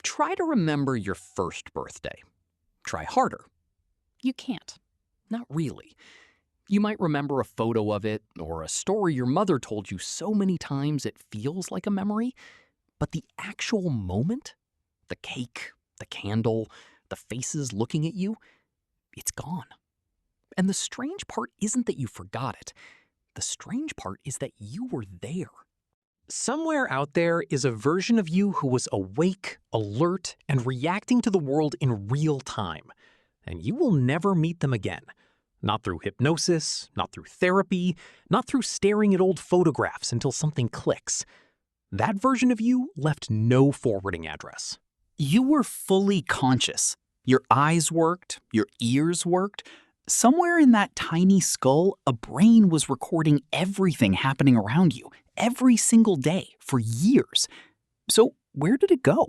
Try to remember your first birthday. Try harder. You can't. Not really. You might remember a photo of it or a story your mother told you so many times it feels like a memory, but the actual moment, the cake, the candle, the faces looking at you, it's gone. And the strange part isn't that you forgot it. The strange part is that you were there. Somewhere out there is a version of you who was awake, alert, and reacting to the world in real time. And you will never meet them again. Not through hypnosis, not through therapy, not through staring at old photographs until something clicks. That version of you left no forwarding address. You were fully conscious. Your eyes worked, your ears worked. Somewhere in that tiny skull, a brain was recording everything happening around you, every single day, for years. So where did it go?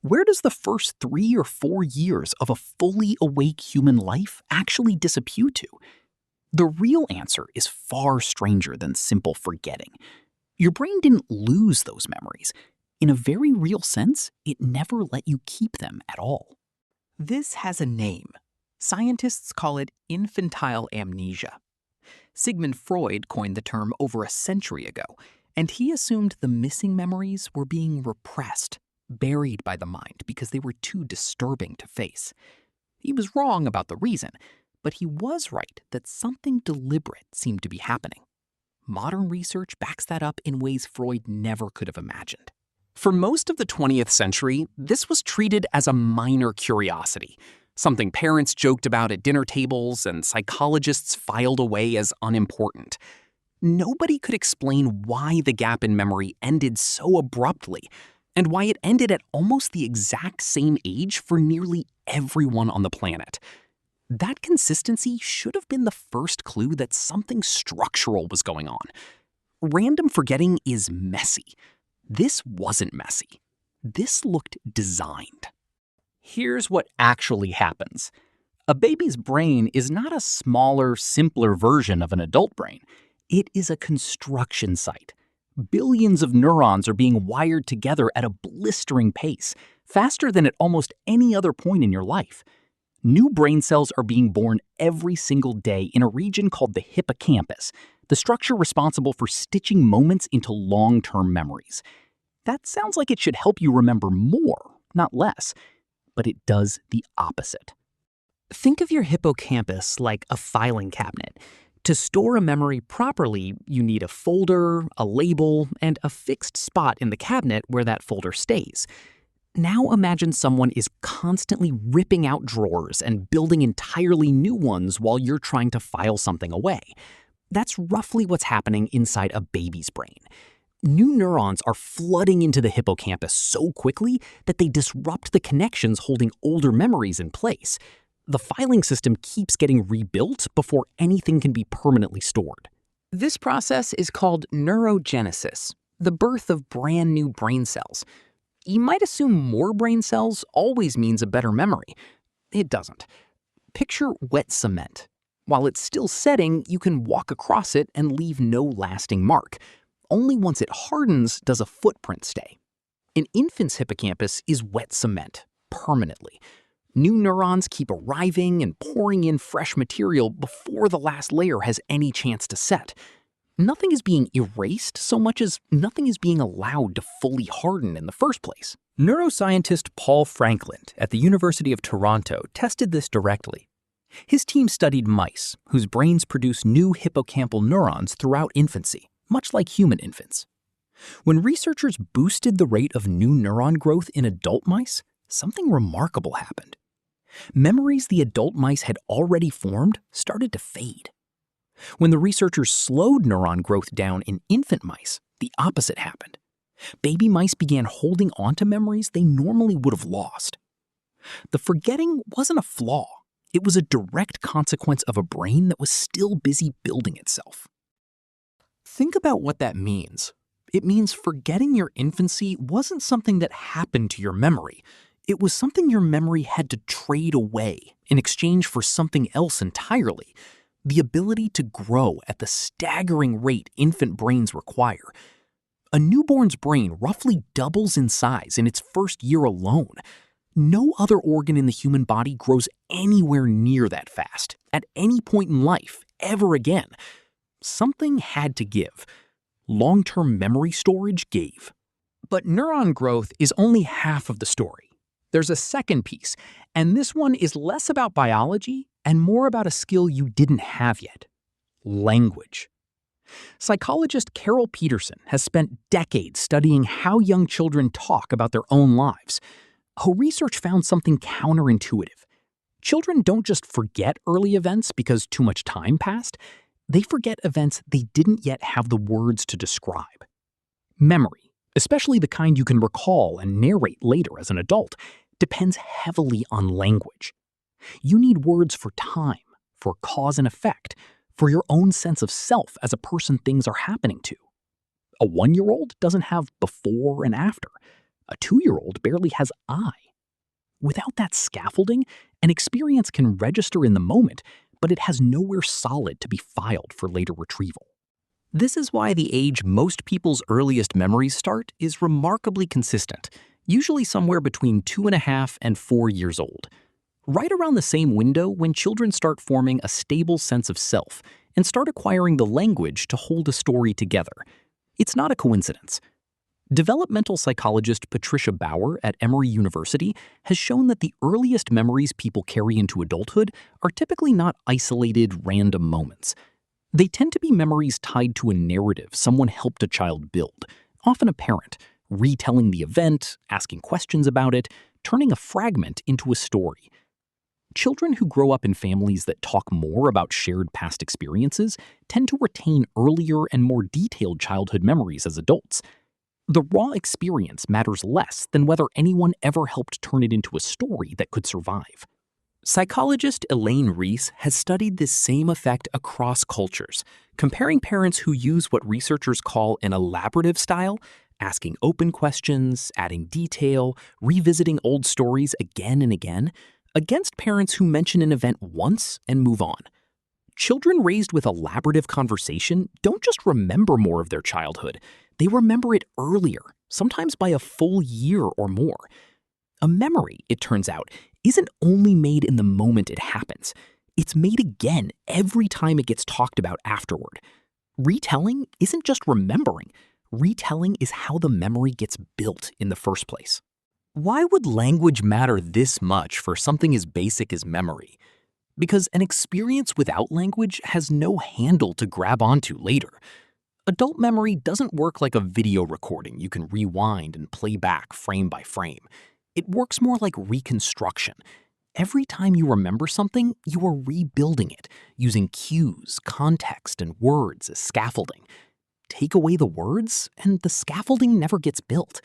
Where does the first 3 or 4 years of a fully awake human life actually disappear to? The real answer is far stranger than simple forgetting. Your brain didn't lose those memories. In a very real sense, it never let you keep them at all. This has a name. Scientists call it infantile amnesia. Sigmund Freud coined the term over a century ago, and he assumed the missing memories were being repressed, buried by the mind because they were too disturbing to face. He was wrong about the reason, but he was right that something deliberate seemed to be happening. Modern research backs that up in ways Freud never could have imagined. For most of the 20th century, this was treated as a minor curiosity, something parents joked about at dinner tables and psychologists filed away as unimportant. Nobody could explain why the gap in memory ended so abruptly, and why it ended at almost the exact same age for nearly everyone on the planet. That consistency should have been the first clue that something structural was going on. Random forgetting is messy. This wasn't messy. This looked designed. Here's what actually happens. A baby's brain is not a smaller, simpler version of an adult brain. It is a construction site. Billions of neurons are being wired together at a blistering pace, faster than at almost any other point in your life. New brain cells are being born every single day in a region called the hippocampus, the structure responsible for stitching moments into long-term memories. That sounds like it should help you remember more, not less, but it does the opposite. Think of your hippocampus like a filing cabinet. To store a memory properly, you need a folder, a label, and a fixed spot in the cabinet where that folder stays. Now imagine someone is constantly ripping out drawers and building entirely new ones while you're trying to file something away. That's roughly what's happening inside a baby's brain. New neurons are flooding into the hippocampus so quickly that they disrupt the connections holding older memories in place. The filing system keeps getting rebuilt before anything can be permanently stored. This process is called neurogenesis, the birth of brand new brain cells. You might assume more brain cells always means a better memory. It doesn't. Picture wet cement. While it's still setting, you can walk across it and leave no lasting mark. Only once it hardens does a footprint stay. An infant's hippocampus is wet cement, permanently. New neurons keep arriving and pouring in fresh material before the last layer has any chance to set. Nothing is being erased so much as nothing is being allowed to fully harden in the first place. Neuroscientist Paul Frankland at the University of Toronto tested this directly. His team studied mice whose brains produce new hippocampal neurons throughout infancy, much like human infants. When researchers boosted the rate of new neuron growth in adult mice, something remarkable happened. Memories the adult mice had already formed started to fade. When the researchers slowed neuron growth down in infant mice, the opposite happened. Baby mice began holding onto memories they normally would have lost. The forgetting wasn't a flaw. It was a direct consequence of a brain that was still busy building itself. Think about what that means. It means forgetting your infancy wasn't something that happened to your memory. It was something your memory had to trade away in exchange for something else entirely. The ability to grow at the staggering rate infant brains require. A newborn's brain roughly doubles in size in its first year alone. No other organ in the human body grows anywhere near that fast, at any point in life, ever again. Something had to give. Long-term memory storage gave. But neuron growth is only half of the story. There's a second piece, and this one is less about biology and more about a skill you didn't have yet: language. Psychologist Carol Peterson has spent decades studying how young children talk about their own lives. Her research found something counterintuitive. Children don't just forget early events because too much time passed. They forget events they didn't yet have the words to describe. Memory, especially the kind you can recall and narrate later as an adult, depends heavily on language. You need words for time, for cause and effect, for your own sense of self as a person things are happening to. A 1-year-old doesn't have before and after. A 2-year-old barely has I. Without that scaffolding, an experience can register in the moment, but it has nowhere solid to be filed for later retrieval. This is why the age most people's earliest memories start is remarkably consistent, usually somewhere between 2.5 and 4 years old. Right around the same window when children start forming a stable sense of self and start acquiring the language to hold a story together. It's not a coincidence. Developmental psychologist Patricia Bauer at Emory University has shown that the earliest memories people carry into adulthood are typically not isolated, random moments. They tend to be memories tied to a narrative someone helped a child build, often a parent, retelling the event, asking questions about it, turning a fragment into a story. Children who grow up in families that talk more about shared past experiences tend to retain earlier and more detailed childhood memories as adults. The raw experience matters less than whether anyone ever helped turn it into a story that could survive. Psychologist Elaine Reese has studied this same effect across cultures, comparing parents who use what researchers call an elaborative style, asking open questions, adding detail, revisiting old stories again and again, against parents who mention an event once and move on. Children raised with elaborative conversation don't just remember more of their childhood, they remember it earlier, sometimes by a full year or more. A memory, it turns out, isn't only made in the moment it happens. It's made again every time it gets talked about afterward. Retelling isn't just remembering. Retelling is how the memory gets built in the first place. Why would language matter this much for something as basic as memory? Because an experience without language has no handle to grab onto later. Adult memory doesn't work like a video recording you can rewind and play back frame by frame. It works more like reconstruction. Every time you remember something, you are rebuilding it, using cues, context, and words as scaffolding. Take away the words, and the scaffolding never gets built.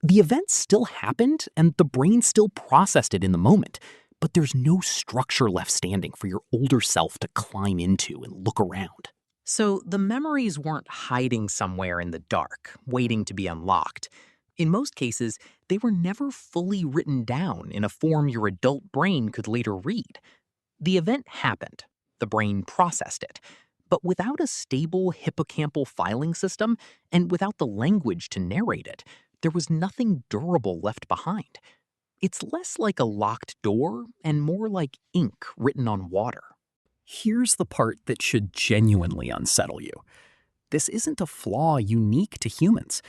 The event still happened, and the brain still processed it in the moment, but there's no structure left standing for your older self to climb into and look around. So the memories weren't hiding somewhere in the dark, waiting to be unlocked. In most cases, they were never fully written down in a form your adult brain could later read. The event happened. The brain processed it. But without a stable hippocampal filing system, and without the language to narrate it, there was nothing durable left behind. It's less like a locked door and more like ink written on water. Here's the part that should genuinely unsettle you. This isn't a flaw unique to humans.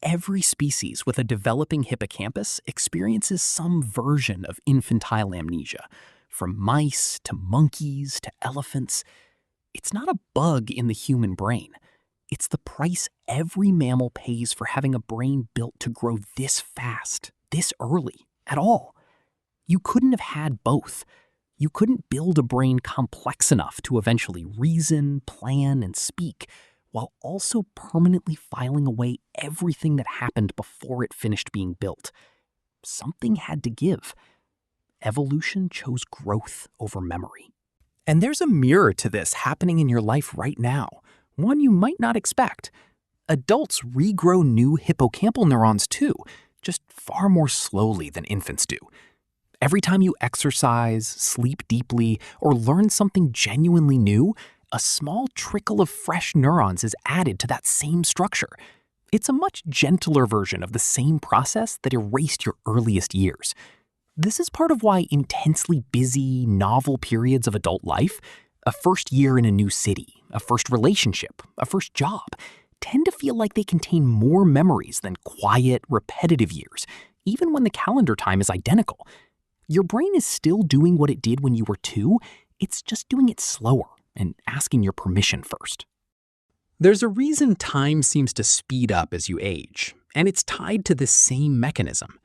Every species with a developing hippocampus experiences some version of infantile amnesia, from mice to monkeys to elephants. It's not a bug in the human brain. It's the price every mammal pays for having a brain built to grow this fast, this early, at all. You couldn't have had both. You couldn't build a brain complex enough to eventually reason, plan, and speak, while also permanently filing away everything that happened before it finished being built. Something had to give. Evolution chose growth over memory. And there's a mirror to this happening in your life right now, one you might not expect. Adults regrow new hippocampal neurons too, just far more slowly than infants do. Every time you exercise, sleep deeply, or learn something genuinely new, a small trickle of fresh neurons is added to that same structure. It's a much gentler version of the same process that erased your earliest years. This is part of why intensely busy, novel periods of adult life, a first year in a new city, a first relationship, a first job, tend to feel like they contain more memories than quiet, repetitive years, even when the calendar time is identical. Your brain is still doing what it did when you were 2, it's just doing it slower and asking your permission first. There's a reason time seems to speed up as you age, and it's tied to this same mechanism.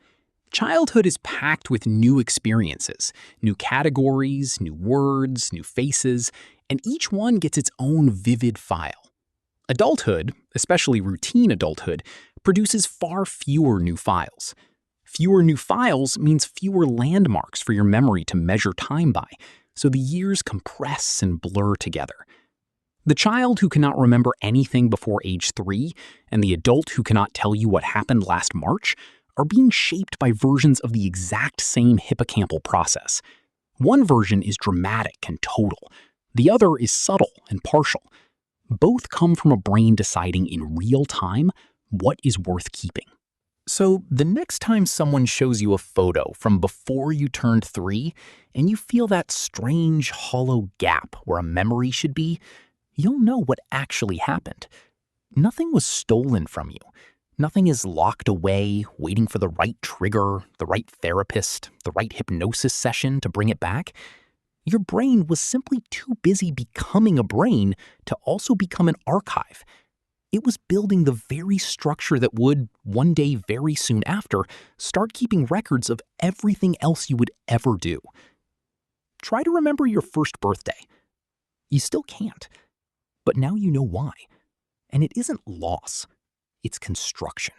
Childhood is packed with new experiences, new categories, new words, new faces, and each one gets its own vivid file. Adulthood, especially routine adulthood, produces far fewer new files. Fewer new files means fewer landmarks for your memory to measure time by, so the years compress and blur together. The child who cannot remember anything before age 3 and the adult who cannot tell you what happened last March are being shaped by versions of the exact same hippocampal process. One version is dramatic and total. The other is subtle and partial. Both come from a brain deciding in real time what is worth keeping. So the next time someone shows you a photo from before you turned 3 and you feel that strange, hollow gap where a memory should be, you'll know what actually happened. Nothing was stolen from you. Nothing is locked away, waiting for the right trigger, the right therapist, the right hypnosis session to bring it back. Your brain was simply too busy becoming a brain to also become an archive. It was building the very structure that would, one day very soon after, start keeping records of everything else you would ever do. Try to remember your first birthday. You still can't. But now you know why. And it isn't loss. It's construction.